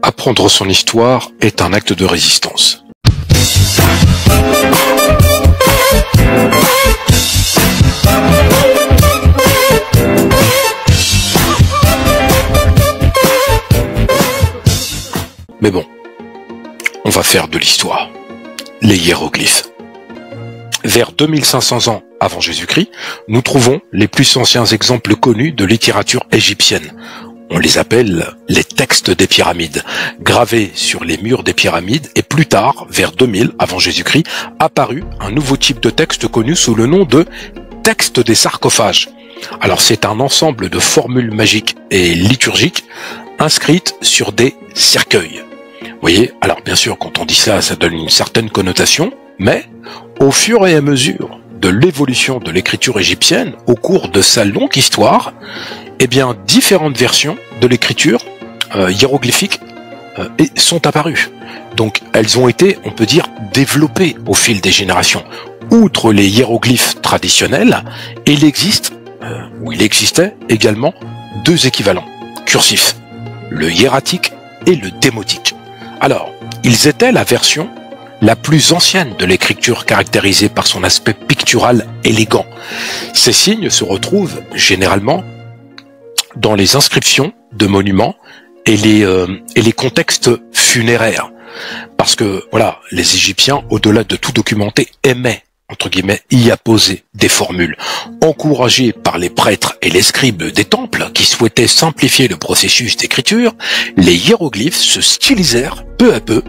Apprendre son histoire est un acte de résistance. Mais bon, on va faire de l'histoire. Les hiéroglyphes. Vers 2500 ans avant Jésus-Christ, nous trouvons les plus anciens exemples connus de littérature égyptienne. On les appelle les textes des pyramides, gravés sur les murs des pyramides, et plus tard, vers 2000 avant Jésus-Christ, apparut un nouveau type de texte connu sous le nom de texte des sarcophages. Alors c'est un ensemble de formules magiques et liturgiques inscrites sur des cercueils. Vous voyez, alors bien sûr, quand on dit ça, ça donne une certaine connotation, mais au fur et à mesure de l'évolution de l'écriture égyptienne, au cours de sa longue histoire, eh bien, différentes versions de l'écriture hiéroglyphique sont apparues. Donc, elles ont été, on peut dire, développées au fil des générations. Outre les hiéroglyphes traditionnels, il existait également deux équivalents cursifs, le hiératique et le démotique. Alors, ils étaient la version la plus ancienne de l'écriture caractérisée par son aspect pictural élégant. Ces signes se retrouvent généralement dans les inscriptions de monuments et les contextes funéraires. Parce que, voilà, les Égyptiens, au-delà de tout documenter, aimaient, entre guillemets, y apposer des formules. Encouragés par les prêtres et les scribes des temples qui souhaitaient simplifier le processus d'écriture, les hiéroglyphes se stylisèrent peu à peu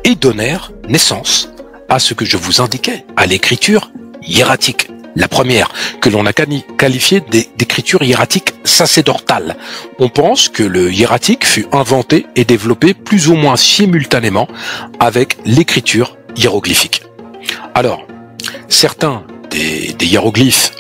et donnèrent naissance à ce que je vous indiquais, à l'écriture hiératique. La première, que l'on a qualifiée d'écriture hiératique sacerdotale. On pense que le hiératique fut inventé et développé plus ou moins simultanément avec l'écriture hiéroglyphique. Alors, certains des hiéroglyphes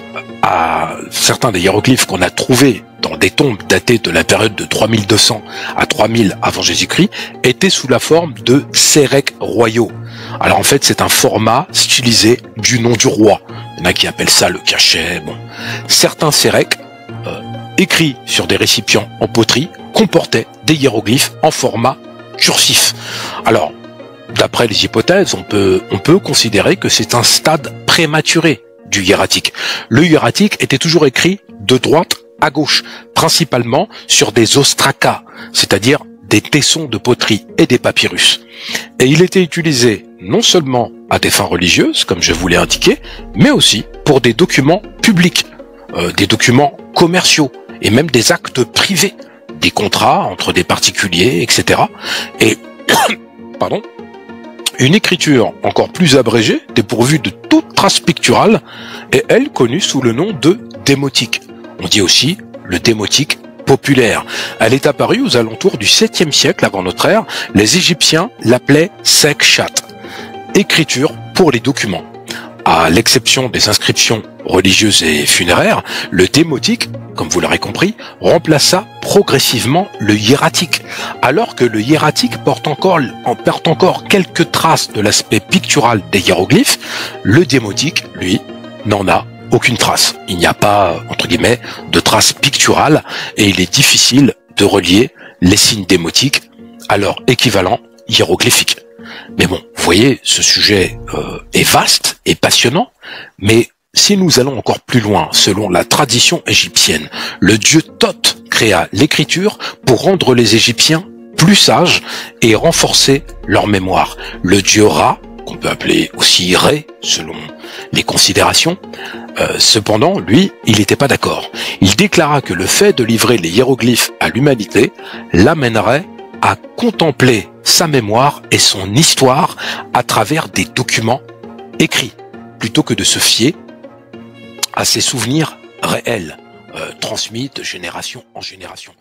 qu'on a trouvés dans des tombes datées de la période de 3200 à 3000 avant Jésus-Christ étaient sous la forme de sérèques royaux. Alors en fait, c'est un format stylisé du nom du roi. Il y en a qui appellent ça le cachet. Bon, certains sérèques écrits sur des récipients en poterie comportaient des hiéroglyphes en format cursif. Alors, d'après les hypothèses, on peut considérer que c'est un stade prématuré du hiératique. Le hiératique était toujours écrit de droite à gauche, principalement sur des ostracas, c'est-à-dire des tessons de poterie et des papyrus. Et il était utilisé non seulement à des fins religieuses, comme je vous l'ai indiqué, mais aussi pour des documents publics, des documents commerciaux et même des actes privés, des contrats entre des particuliers, etc. Et, pardon, une écriture encore plus abrégée, dépourvue de toute trace picturale, est elle connue sous le nom de démotique. On dit aussi le démotique populaire. Elle est apparue aux alentours du 7e siècle avant notre ère. Les Égyptiens l'appelaient sekhchat, écriture pour les documents. À l'exception des inscriptions religieuses et funéraires, le démotique, comme vous l'aurez compris, remplaça progressivement le hiératique. Alors que le hiératique perd encore quelques traces de l'aspect pictural des hiéroglyphes, le démotique, lui, n'en a aucune trace. Il n'y a pas, entre guillemets, de traces picturales et il est difficile de relier les signes démotiques à leur équivalent hiéroglyphique. Mais bon, vous voyez, ce sujet est vaste et passionnant, mais si nous allons encore plus loin, selon la tradition égyptienne, le dieu Thoth créa l'écriture pour rendre les Égyptiens plus sages et renforcer leur mémoire. Le dieu Ra, qu'on peut appeler aussi Ré, selon les considérations, cependant, lui, il n'était pas d'accord. Il déclara que le fait de livrer les hiéroglyphes à l'humanité l'amènerait à contempler sa mémoire et son histoire à travers des documents écrits, plutôt que de se fier à ses souvenirs réels, transmis de génération en génération.